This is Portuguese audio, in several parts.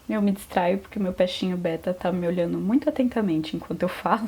Eu me distraio porque meu peixinho beta tá me olhando muito atentamente enquanto eu falo.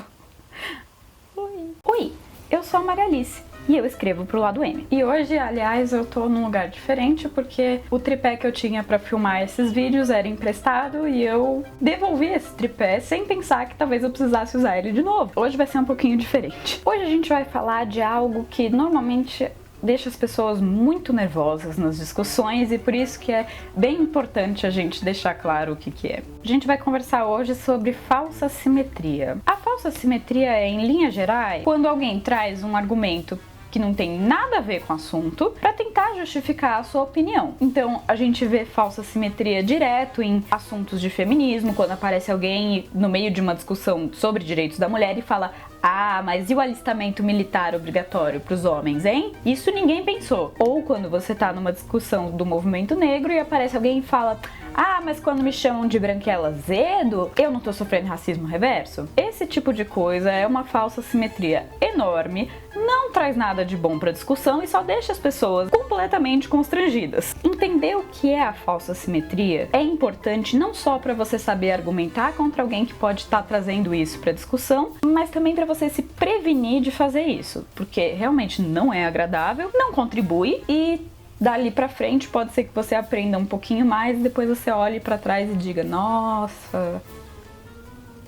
Oi, eu sou a Maria Alice e eu escrevo pro Lado M. E hoje, aliás, eu tô num lugar diferente porque o tripé que eu tinha pra filmar esses vídeos era emprestado e eu devolvi esse tripé sem pensar que talvez eu precisasse usar ele de novo. Hoje vai ser um pouquinho diferente. Hoje a gente vai falar de algo que normalmente deixa as pessoas muito nervosas nas discussões e por isso que é bem importante a gente deixar claro o que é. A gente vai conversar hoje sobre falsa simetria. A falsa simetria é, em linhas gerais, quando alguém traz um argumento que não tem nada a ver com o assunto, para tentar justificar a sua opinião. Então, a gente vê falsa simetria direto em assuntos de feminismo, quando aparece alguém no meio de uma discussão sobre direitos da mulher e fala: ah, mas e o alistamento militar obrigatório para os homens, hein? Isso ninguém pensou. Ou quando você tá numa discussão do movimento negro e aparece alguém e fala: ah, mas quando me chamam de branquela azedo, eu não tô sofrendo racismo reverso? Esse tipo de coisa é uma falsa simetria enorme, não traz nada de bom pra discussão e só deixa as pessoas completamente constrangidas. Entender o que é a falsa simetria é importante não só para você saber argumentar contra alguém que pode estar trazendo isso pra discussão, mas também para você se prevenir de fazer isso, porque realmente não é agradável, não contribui e dali pra frente pode ser que você aprenda um pouquinho mais e depois você olhe pra trás e diga: nossa,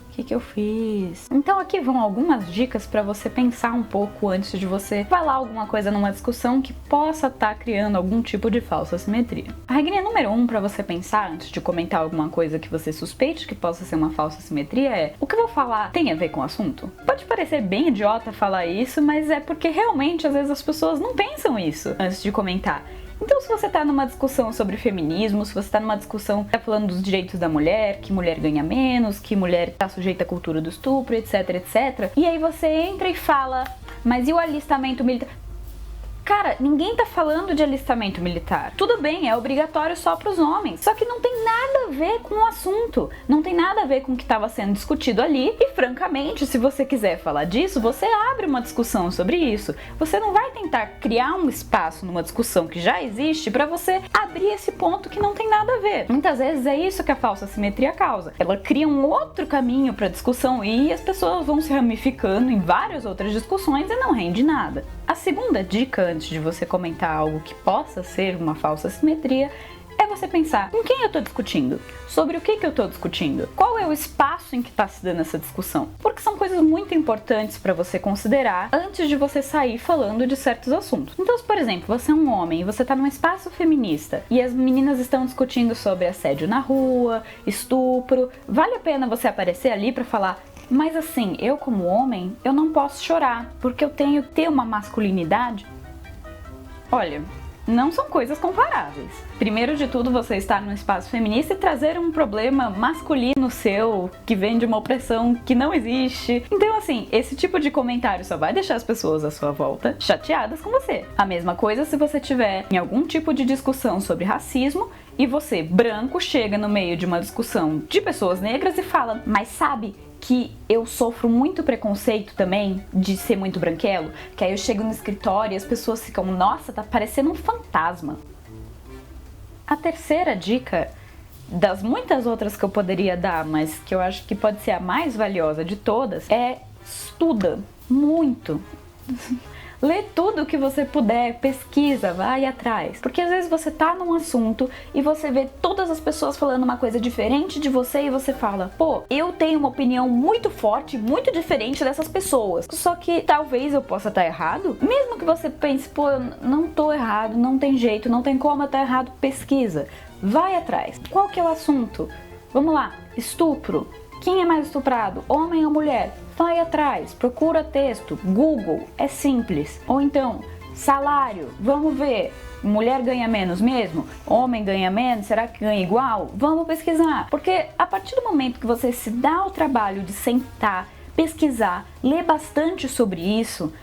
o que eu fiz? Então aqui vão algumas dicas pra você pensar um pouco antes de você falar alguma coisa numa discussão que possa estar criando algum tipo de falsa simetria. A regrinha número 1 pra você pensar antes de comentar alguma coisa que você suspeite que possa ser uma falsa simetria é: o que eu vou falar tem a ver com o assunto? Pode parecer bem idiota falar isso, mas é porque realmente às vezes as pessoas não pensam isso antes de comentar. Então, se você tá numa discussão sobre feminismo, se você tá numa discussão que tá falando dos direitos da mulher, que mulher ganha menos, que mulher tá sujeita à cultura do estupro, etc, etc, e aí você entra e fala: mas e o alistamento militar? Cara, ninguém tá falando de alistamento militar. Tudo bem, é obrigatório só pros homens. Só que não tem nada a ver com o assunto. Não tem nada a ver com o que estava sendo discutido ali. E, francamente, se você quiser falar disso, você abre uma discussão sobre isso. Você não vai tentar criar um espaço numa discussão que já existe pra você abrir esse ponto que não tem nada a ver. Muitas vezes é isso que a falsa simetria causa. Ela cria um outro caminho pra discussão e as pessoas vão se ramificando em várias outras discussões e não rende nada. A segunda dica, antes de você comentar algo que possa ser uma falsa simetria, é você pensar: com quem eu tô discutindo? Sobre o que eu tô discutindo? Qual é o espaço em que tá se dando essa discussão? Porque são coisas muito importantes para você considerar antes de você sair falando de certos assuntos. Então, se, por exemplo, você é um homem e você tá num espaço feminista e as meninas estão discutindo sobre assédio na rua, estupro, vale a pena você aparecer ali para falar: mas assim, eu como homem, eu não posso chorar, porque eu tenho que ter uma masculinidade? Olha, não são coisas comparáveis. Primeiro de tudo, você estar num espaço feminista e trazer um problema masculino seu, que vem de uma opressão que não existe. Então, assim, esse tipo de comentário só vai deixar as pessoas à sua volta chateadas com você. A mesma coisa se você tiver em algum tipo de discussão sobre racismo e você, branco, chega no meio de uma discussão de pessoas negras e fala: mas sabe que eu sofro muito preconceito também de ser muito branquelo, que aí eu chego no escritório e as pessoas ficam: nossa, tá parecendo um fantasma. A terceira dica, das muitas outras que eu poderia dar, mas que eu acho que pode ser a mais valiosa de todas, é: estuda muito. Lê tudo que você puder, pesquisa, vai atrás. Porque às vezes você tá num assunto e você vê todas as pessoas falando uma coisa diferente de você e você fala: pô, eu tenho uma opinião muito forte, muito diferente dessas pessoas. Só que talvez eu possa estar errado. Mesmo que você pense: pô, eu não tô errado, não tem jeito, não tem como eu estar errado, pesquisa. Vai atrás. Qual que é o assunto? Vamos lá, estupro. Quem é mais estuprado, homem ou mulher? Vai atrás, procura texto, Google, é simples. Ou então, salário, vamos ver, mulher ganha menos mesmo? Homem ganha menos? Será que ganha igual? Vamos pesquisar. Porque a partir do momento que você se dá o trabalho de sentar, pesquisar, ler bastante sobre isso,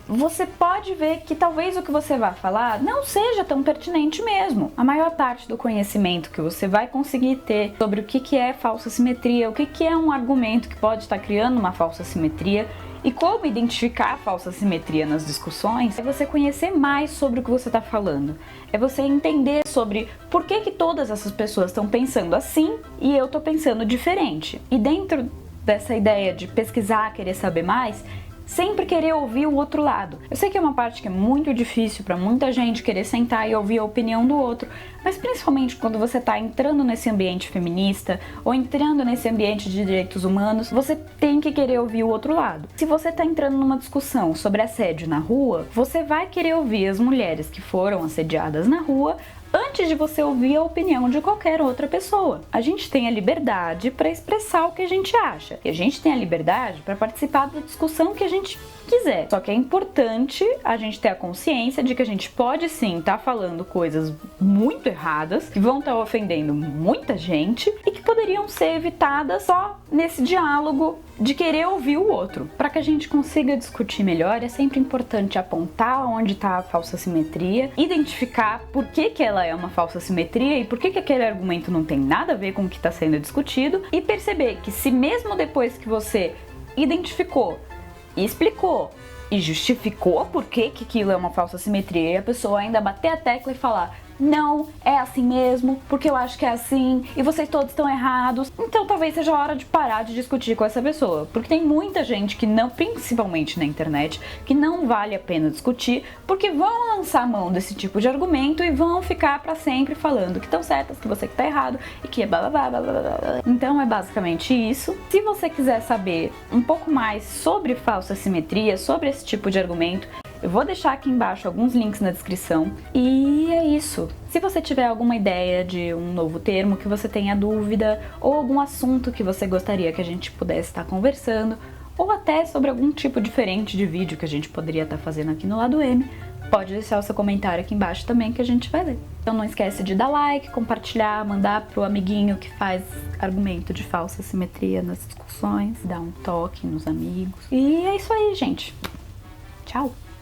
você pode ver que talvez o que você vai falar não seja tão pertinente mesmo. A maior parte do conhecimento que você vai conseguir ter sobre o que é falsa simetria, o que é um argumento que pode estar criando uma falsa simetria, E como identificar a falsa simetria nas discussões é você conhecer mais sobre o que você está falando. É você entender sobre por que todas essas pessoas estão pensando assim e eu estou pensando diferente. E dentro dessa ideia de pesquisar, querer saber mais, sempre querer ouvir o outro lado. Eu sei que é uma parte que é muito difícil para muita gente querer sentar e ouvir a opinião do outro, mas principalmente quando você está entrando nesse ambiente feminista ou entrando nesse ambiente de direitos humanos, você tem que querer ouvir o outro lado. Se você está entrando numa discussão sobre assédio na rua, você vai querer ouvir as mulheres que foram assediadas na rua antes de você ouvir a opinião de qualquer outra pessoa. A gente tem a liberdade para expressar o que a gente acha. E a gente tem a liberdade para participar da discussão que a gente quiser. Só que é importante a gente ter a consciência de que a gente pode sim estar falando coisas muito erradas, que vão estar ofendendo muita gente e que poderiam ser evitadas só nesse diálogo de querer ouvir o outro. Para que a gente consiga discutir melhor, é sempre importante apontar onde está a falsa simetria, identificar por que ela é uma falsa simetria e por que aquele argumento não tem nada a ver com o que está sendo discutido, e perceber que se mesmo depois que você identificou, explicou e justificou por que aquilo é uma falsa simetria e a pessoa ainda bater a tecla e falar: não, é assim mesmo, porque eu acho que é assim, e vocês todos estão errados, então talvez seja a hora de parar de discutir com essa pessoa, porque tem muita gente que não, principalmente na internet, que não vale a pena discutir, porque vão lançar a mão desse tipo de argumento e vão ficar pra sempre falando que estão certas, que você que tá errado, e que é blá blá blá blá blá blá. Então é basicamente isso. Se você quiser saber um pouco mais sobre falsa simetria, sobre esse tipo de argumento, eu vou deixar aqui embaixo alguns links na descrição. E é isso. Se você tiver alguma ideia de um novo termo que você tenha dúvida, ou algum assunto que você gostaria que a gente pudesse estar conversando, ou até sobre algum tipo diferente de vídeo que a gente poderia estar fazendo aqui no Lado M, pode deixar o seu comentário aqui embaixo também que a gente vai ler. Então não esquece de dar like, compartilhar, mandar pro amiguinho que faz argumento de falsa simetria nas discussões, dar um toque nos amigos. E é isso aí, gente. Tchau!